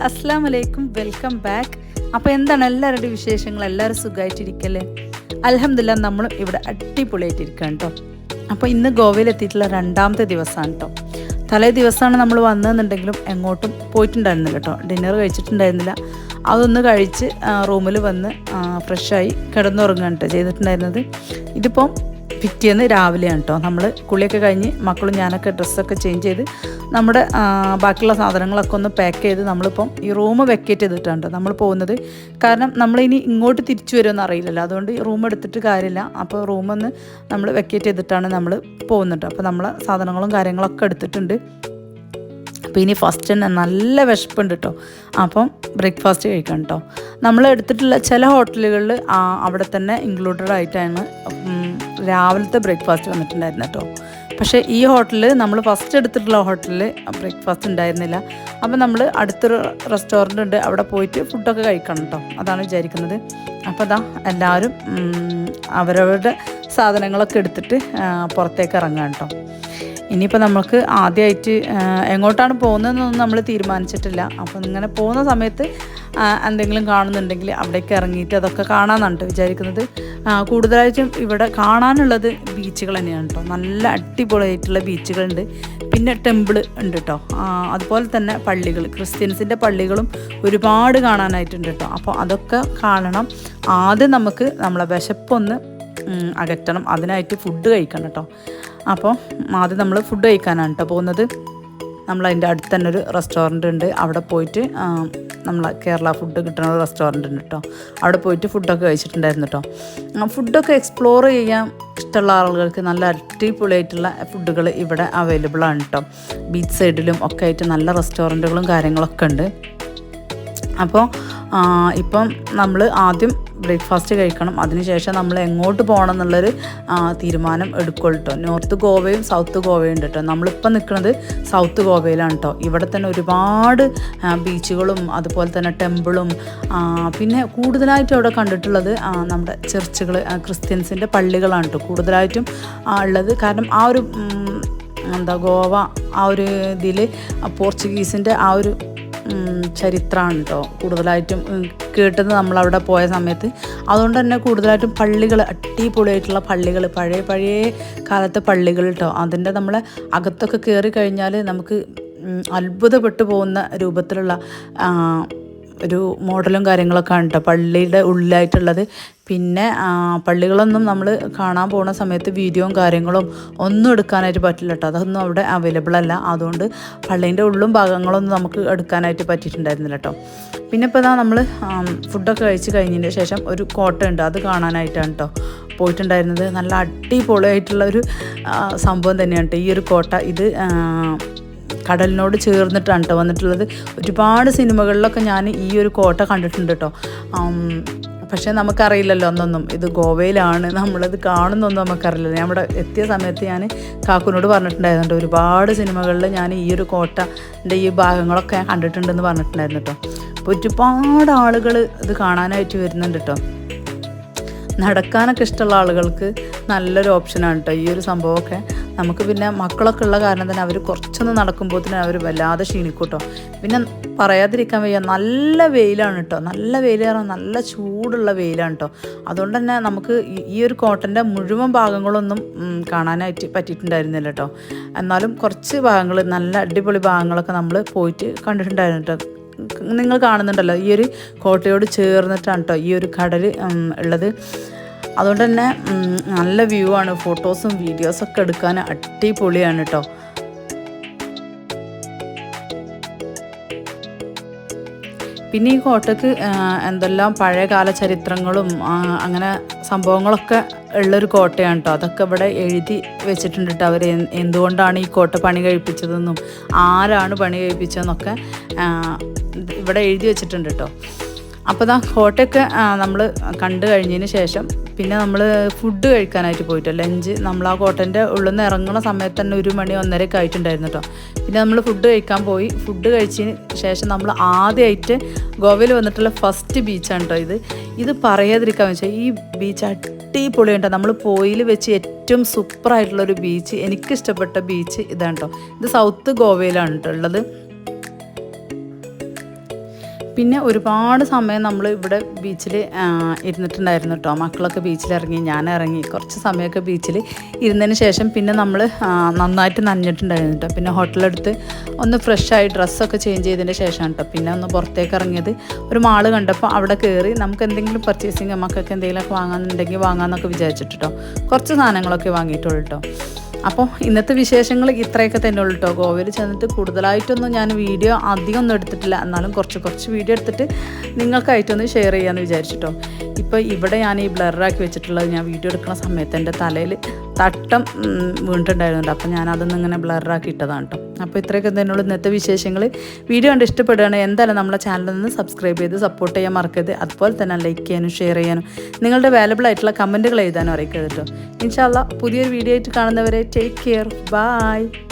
അസ്സലാമു അലൈക്കും, welcome back. അപ്പോൾ എന്താണ് എല്ലാവരുടെയും വിശേഷങ്ങൾ? എല്ലാവരും സുഖമായിട്ടിരിക്കല്ലേ? അൽഹംദുലില്ലാഹ് നമ്മളും ഇവിടെ അടിപൊളിയായിട്ടിരിക്കുകയാണ് കേട്ടോ. അപ്പോൾ ഇന്ന് ഗോവയിലെത്തിയിട്ടുള്ള രണ്ടാമത്തെ ദിവസമാണ് കേട്ടോ. തലേ ദിവസമാണ് നമ്മൾ വന്നതെന്നുണ്ടെങ്കിലും എങ്ങോട്ടും പോയിട്ടുണ്ടായിരുന്നില്ല കേട്ടോ. ഡിന്നർ കഴിച്ചിട്ടുണ്ടായിരുന്നില്ല. അതൊന്ന് കഴിച്ച് റൂമിൽ വന്ന് ഫ്രഷായി കിടന്നുറങ്ങുകയാണ് കേട്ടോ ചെയ്തിട്ടുണ്ടായിരുന്നത്. ഇതിപ്പം പിറ്റേന്ന് രാവിലെയാണ് കേട്ടോ. നമ്മൾ കുളിയൊക്കെ കഴിഞ്ഞ് മക്കളും ഞാനൊക്കെ ഡ്രസ്സൊക്കെ ചേഞ്ച് ചെയ്ത് നമ്മുടെ ബാക്കിയുള്ള സാധനങ്ങളൊക്കെ ഒന്ന് പാക്ക് ചെയ്ത് നമ്മളിപ്പം ഈ റൂം വെക്കേറ്റ് ചെയ്തിട്ടാണ് കേട്ടോ നമ്മൾ പോകുന്നത്. കാരണം നമ്മളിനി ഇങ്ങോട്ട് തിരിച്ചു വരുമെന്ന് അറിയില്ലല്ലോ, അതുകൊണ്ട് റൂം എടുത്തിട്ട് കാര്യമില്ല. അപ്പോൾ റൂമൊന്ന് നമ്മൾ വെക്കേറ്റ് ചെയ്തിട്ടാണ് നമ്മൾ പോകുന്നുണ്ട്. അപ്പോൾ നമ്മൾ സാധനങ്ങളും കാര്യങ്ങളൊക്കെ എടുത്തിട്ടുണ്ട്. അപ്പോൾ ഇനി ഫസ്റ്റ് തന്നെ നല്ല വിശപ്പുണ്ട് കേട്ടോ. അപ്പം ബ്രേക്ക്ഫാസ്റ്റ് കഴിക്കണം കേട്ടോ. നമ്മൾ എടുത്തിട്ടുള്ള ചില ഹോട്ടലുകളിൽ അവിടെ തന്നെ ഇൻക്ലൂഡഡ് ആയിട്ടാണ് രാവിലത്തെ ബ്രേക്ക്ഫാസ്റ്റ് വന്നിട്ടുണ്ടായിരുന്നു കേട്ടോ. പക്ഷേ ഈ ഹോട്ടലിൽ നമ്മൾ ഫസ്റ്റ് എടുത്തിട്ടുള്ള ഹോട്ടലിൽ ബ്രേക്ക്ഫാസ്റ്റ് ഉണ്ടായിരുന്നില്ല. അപ്പം നമ്മൾ അടുത്തൊരു റെസ്റ്റോറൻ്റ് ഉണ്ട്, അവിടെ പോയിട്ട് ഫുഡൊക്കെ കഴിക്കണം കേട്ടോ. അതാണ് വിചാരിക്കുന്നത്. അപ്പോൾ അതാ എല്ലാവരും അവരവരുടെ സാധനങ്ങളൊക്കെ എടുത്തിട്ട് പുറത്തേക്ക് ഇറങ്ങാം കേട്ടോ. ഇനിയിപ്പോൾ നമുക്ക് ആദ്യമായിട്ട് എങ്ങോട്ടാണ് പോകുന്നതെന്നൊന്നും നമ്മൾ തീരുമാനിച്ചിട്ടില്ല. അപ്പം ഇങ്ങനെ പോകുന്ന സമയത്ത് എന്തെങ്കിലും കാണുന്നുണ്ടെങ്കിൽ അവിടേക്ക് ഇറങ്ങിയിട്ട് അതൊക്കെ കാണാമെന്നാണ് വിചാരിക്കുന്നത്. കൂടുതലായിട്ടും ഇവിടെ കാണാനുള്ളത് ബീച്ചുകൾ തന്നെയാണ് കേട്ടോ. നല്ല അടിപൊളിയായിട്ടുള്ള ബീച്ചുകളുണ്ട്. പിന്നെ ടെമ്പിൾ ഉണ്ട് കേട്ടോ. അതുപോലെ തന്നെ പള്ളികൾ, ക്രിസ്ത്യൻസിൻ്റെ പള്ളികളും ഒരുപാട് കാണാനായിട്ടുണ്ട് കേട്ടോ. അപ്പോൾ അതൊക്കെ കാണണം. ആദ്യം നമുക്ക് നമ്മളെ വിശപ്പൊന്ന് അകറ്റണം. അതിനായിട്ട് ഫുഡ് കഴിക്കണം കേട്ടോ. അപ്പോൾ ആദ്യം നമ്മൾ ഫുഡ് കഴിക്കാനാണ് കേട്ടോ പോകുന്നത്. നമ്മളതിൻ്റെ അടുത്ത് തന്നെ ഒരു റെസ്റ്റോറൻ്റ് ഉണ്ട്. അവിടെ പോയിട്ട് നമ്മൾ കേരള ഫുഡ് കിട്ടുന്ന ഒരു റെസ്റ്റോറൻ്റ് ഉണ്ട് കേട്ടോ. അവിടെ പോയിട്ട് ഫുഡൊക്കെ കഴിച്ചിട്ടുണ്ടായിരുന്നു കേട്ടോ. ഫുഡൊക്കെ എക്സ്പ്ലോർ ചെയ്യാൻ ഇഷ്ടമുള്ള ആളുകൾക്ക് നല്ല അടിപൊളിയായിട്ടുള്ള ഫുഡുകൾ ഇവിടെ അവൈലബിൾ ആണ് കേട്ടോ. ബീച്ച് സൈഡിലും ഒക്കെ ആയിട്ട് നല്ല റെസ്റ്റോറൻറ്റുകളും കാര്യങ്ങളൊക്കെ ഉണ്ട്. അപ്പോൾ ഇപ്പം നമ്മൾ ആദ്യം ബ്രേക്ക്ഫാസ്റ്റ് കഴിക്കണം. അതിനുശേഷം നമ്മൾ എങ്ങോട്ട് പോകണം എന്നുള്ളൊരു തീരുമാനം എടുക്കുള്ളൂ കേട്ടോ. നോർത്ത് ഗോവയും സൗത്ത് ഗോവയും ഉണ്ട് കേട്ടോ. നമ്മളിപ്പോൾ നിൽക്കുന്നത് സൗത്ത് ഗോവയിലാണ് കേട്ടോ. ഇവിടെ തന്നെ ഒരുപാട് ബീച്ചുകളും അതുപോലെ തന്നെ ടെമ്പിളും പിന്നെ കൂടുതലായിട്ടും അവിടെ കണ്ടിട്ടുള്ളത് നമ്മുടെ ചർച്ചുകൾ, ക്രിസ്ത്യൻസിൻ്റെ പള്ളികളാണ് കേട്ടോ കൂടുതലായിട്ടും ഉള്ളത്. കാരണം ആ ഒരു ഗോവ ആ ഒരു ഇതിൽ പോർച്ചുഗീസിൻ്റെ ആ ഒരു ചരിത്രമാണ് കേട്ടോ കൂടുതലായിട്ടും കേട്ടത് നമ്മളവിടെ പോയ സമയത്ത്. അതുകൊണ്ട് തന്നെ കൂടുതലായിട്ടും പള്ളികൾ, അടിപൊളിയായിട്ടുള്ള പള്ളികൾ, പഴയ കാലത്തെ പള്ളികൾ കേട്ടോ. അതിൻ്റെ നമ്മളെ അകത്തൊക്കെ കയറി കഴിഞ്ഞാൽ നമുക്ക് അത്ഭുതപ്പെട്ടു പോകുന്ന രൂപത്തിലുള്ള ഒരു മോഡലും കാര്യങ്ങളൊക്കെ ആണ് കേട്ടോ പള്ളിയുടെ ഉള്ളിലായിട്ടുള്ളത്. പിന്നെ പള്ളികളൊന്നും നമ്മൾ കാണാൻ പോകുന്ന സമയത്ത് വീഡിയോയും കാര്യങ്ങളും ഒന്നും എടുക്കാനായിട്ട് പറ്റില്ല കേട്ടോ. അതൊന്നും അവിടെ അവൈലബിൾ അല്ല. അതുകൊണ്ട് പള്ളീൻ്റെ ഉള്ളും ഭാഗങ്ങളൊന്നും നമുക്ക് എടുക്കാനായിട്ട് പറ്റിയിട്ടുണ്ടായിരുന്നില്ല കേട്ടോ. പിന്നെ ഇപ്പോൾ ഇതാ നമ്മൾ ഫുഡൊക്കെ കഴിച്ച് കഴിഞ്ഞതിന് ശേഷം ഒരു കോട്ടയുണ്ട്, അത് കാണാനായിട്ടാണ് കേട്ടോ പോയിട്ടുണ്ടായിരുന്നത്. നല്ല അടിപൊളിയായിട്ടുള്ള ഒരു സംഭവം തന്നെയാണ് കേട്ടോ ഈ ഒരു കോട്ട. ഇത് കടലിനോട് ചേർന്നിട്ടാണ് കേട്ടോ വന്നിട്ടുള്ളത്. ഒരുപാട് സിനിമകളിലൊക്കെ ഞാൻ ഈ ഒരു കോട്ട കണ്ടിട്ടുണ്ട് കേട്ടോ. പക്ഷേ നമുക്കറിയില്ലല്ലോ ഒന്നൊന്നും ഇത് ഗോവയിലാണ്, നമ്മളത് കാണുന്നൊന്നും നമുക്കറിയില്ല. ഞാൻ ഇവിടെ എത്തിയ സമയത്ത് ഞാൻ കാക്കുനോട് പറഞ്ഞിട്ടുണ്ടായിരുന്നു, ഒരുപാട് സിനിമകളിൽ ഞാൻ ഈ ഒരു കോട്ടൻ്റെ ഈ ഭാഗങ്ങളൊക്കെ ഞാൻ കണ്ടിട്ടുണ്ടെന്ന് പറഞ്ഞിട്ടുണ്ടായിരുന്നു കേട്ടോ. അപ്പോൾ ഒരുപാട് ആളുകൾ ഇത് കാണാനായിട്ട് വരുന്നുണ്ട് കേട്ടോ. നടക്കാനൊക്കെ ഇഷ്ടമുള്ള ആളുകൾക്ക് നല്ലൊരു ഓപ്ഷനാണ് കേട്ടോ ഈ ഒരു സംഭവമൊക്കെ. നമുക്ക് പിന്നെ മക്കളൊക്കെ ഉള്ള കാരണം തന്നെ അവർ കുറച്ചൊന്ന് നടക്കുമ്പോഴത്തേനും അവർ വല്ലാതെ ക്ഷീണിക്കും കേട്ടോ. പിന്നെ പറയാതിരിക്കാൻ വയ്യ, നല്ല വെയിലാണ് കേട്ടോ. നല്ല വെയിൽ കാരണം നല്ല ചൂടുള്ള വെയിലാണ് കേട്ടോ. അതുകൊണ്ട് തന്നെ നമുക്ക് ഈ ഒരു കോട്ടൻ്റെ മുഴുവൻ ഭാഗങ്ങളൊന്നും കാണാനായിട്ട് പറ്റിയിട്ടുണ്ടായിരുന്നില്ല കേട്ടോ. എന്നാലും കുറച്ച് ഭാഗങ്ങൾ, നല്ല അടിപൊളി ഭാഗങ്ങളൊക്കെ നമ്മൾ പോയിട്ട് കണ്ടിട്ടുണ്ടായിരുന്നു കേട്ടോ. നിങ്ങൾ കാണുന്നുണ്ടല്ലോ ഈ ഒരു കോട്ടയോട് ചേർന്നിട്ടാണ് കേട്ടോ ഈ ഒരു കടൽ ഉള്ളത്. അതുകൊണ്ട് തന്നെ നല്ല വ്യൂ ആണ്. ഫോട്ടോസും വീഡിയോസൊക്കെ എടുക്കാൻ അടിപൊളിയാണ് കേട്ടോ. പിന്നെ ഈ കോട്ടയ്ക്ക് എന്തെല്ലാം പഴയകാല ചരിത്രങ്ങളും അങ്ങനെ സംഭവങ്ങളൊക്കെ ഉള്ളൊരു കോട്ടയാണ് കേട്ടോ. അതൊക്കെ ഇവിടെ എഴുതി വെച്ചിട്ടുണ്ട് കേട്ടോ. അവർ എന്തുകൊണ്ടാണ് ഈ കോട്ട പണി കഴിപ്പിച്ചതെന്നും ആരാണ് പണി കഴിപ്പിച്ചതെന്നൊക്കെ ഇവിടെ എഴുതി വെച്ചിട്ടുണ്ട് കേട്ടോ. അപ്പോൾ ഇതാ കോട്ടയൊക്കെ നമ്മൾ കണ്ടു കഴിഞ്ഞതിന് ശേഷം പിന്നെ നമ്മൾ ഫുഡ് കഴിക്കാനായിട്ട് പോയിട്ട് ലഞ്ച് നമ്മൾ ആ കോട്ടൻ്റെ ഉള്ളിൽ നിന്ന് ഇറങ്ങുന്ന സമയത്ത് തന്നെ 1 മണി 1:30 ആയിട്ടുണ്ടായിരുന്നു കേട്ടോ. പിന്നെ നമ്മൾ ഫുഡ് കഴിക്കാൻ പോയി. ഫുഡ് കഴിച്ചതിന് ശേഷം നമ്മൾ ആദ്യമായിട്ട് ഗോവയിൽ വന്നിട്ടുള്ള ഫസ്റ്റ് ബീച്ചാണ് കേട്ടോ ഇത് പറയാതിരിക്കാൻ വെച്ചാൽ ഈ ബീച്ച് അടിപൊളിയാണ് കേട്ടോ. നമ്മൾ പോയിൽ വെച്ച് ഏറ്റവും സൂപ്പറായിട്ടുള്ളൊരു ബീച്ച്, എനിക്കിഷ്ടപ്പെട്ട ബീച്ച് ഇതാണ് കേട്ടോ. ഇത് സൗത്ത് ഗോവയിലാണ് കേട്ടോ ഉള്ളത്. പിന്നെ ഒരുപാട് സമയം നമ്മൾ ഇവിടെ ബീച്ചിൽ ഇരുന്നിട്ടുണ്ടായിരുന്നു കേട്ടോ. മക്കളൊക്കെ ബീച്ചിലിറങ്ങി, ഞാൻ ഇറങ്ങി, കുറച്ച് സമയമൊക്കെ ബീച്ചിൽ ഇരുന്നതിന് ശേഷം പിന്നെ നമ്മൾ നന്നായിട്ട് നനഞ്ഞിട്ടുണ്ടായിരുന്നു കേട്ടോ. പിന്നെ ഹോട്ടലെടുത്ത് ഒന്ന് ഫ്രഷായി ഡ്രസ്സൊക്കെ ചേഞ്ച് ചെയ്തതിന് ശേഷമാണ് കേട്ടോ പിന്നെ ഒന്ന് പുറത്തേക്ക് ഇറങ്ങിയത്. ഒരു മാള് കണ്ടപ്പോൾ അവിടെ കയറി നമുക്ക് എന്തെങ്കിലും പർച്ചേസിങ് മക്കൾക്ക് എന്തെങ്കിലുമൊക്കെ വാങ്ങാനുണ്ടെങ്കിൽ വാങ്ങാമെന്നൊക്കെ വിചാരിച്ചിട്ട് കേട്ടോ. കുറച്ച് സാധനങ്ങളൊക്കെ വാങ്ങിയിട്ടുള്ളൂ കേട്ടോ. അപ്പോൾ ഇന്നത്തെ വിശേഷങ്ങൾ ഇത്രയൊക്കെ തന്നെ ഉള്ളൂ കേട്ടോ. ഗോവയിൽ ചെന്നിട്ട് കൂടുതലായിട്ടൊന്നും ഞാൻ വീഡിയോ അധികം ഒന്നും എടുത്തിട്ടില്ല, എന്നാലും കുറച്ച് വീഡിയോ എടുത്തിട്ട് നിങ്ങൾക്കായിട്ടൊന്ന് ഷെയർ ചെയ്യാമെന്ന് വിചാരിച്ചിട്ടോ. ഇപ്പോൾ ഇവിടെ ഞാൻ ഈ ബ്ലറാക്കി വെച്ചിട്ടുള്ളത് ഞാൻ വീഡിയോ എടുക്കുന്ന സമയത്ത് എൻ്റെ തലയിൽ തട്ടം വീണിട്ടുണ്ടായിരുന്നുണ്ട്. അപ്പോൾ ഞാനതൊന്നും ഇങ്ങനെ ബ്ലറാക്കി ഇട്ടതാണ് കേട്ടോ. അപ്പോൾ ഇത്രയൊക്കെ തന്നെയുള്ളൂ ഇന്നത്തെ വിശേഷങ്ങൾ. വീഡിയോ കണ്ട് ഇഷ്ടപ്പെടുകയാണ് എന്തായാലും നമ്മളെ ചാനലിൽ നിന്ന് സബ്സ്ക്രൈബ് ചെയ്ത് സപ്പോർട്ട് ചെയ്യാൻ മറക്കരുത്. അതുപോലെ തന്നെ ലൈക്ക് ചെയ്യാനും ഷെയർ ചെയ്യാനും നിങ്ങളുടെ വാല്യുബിൾ ആയിട്ടുള്ള കമൻറ്റുകൾ എഴുതാനും അറിയിക്കരുത് കേട്ടോ. ഇൻഷാ അല്ലാഹ് പുതിയൊരു വീഡിയോ ആയിട്ട് കാണുന്നവരെ ടേക്ക് കെയർ, ബൈ.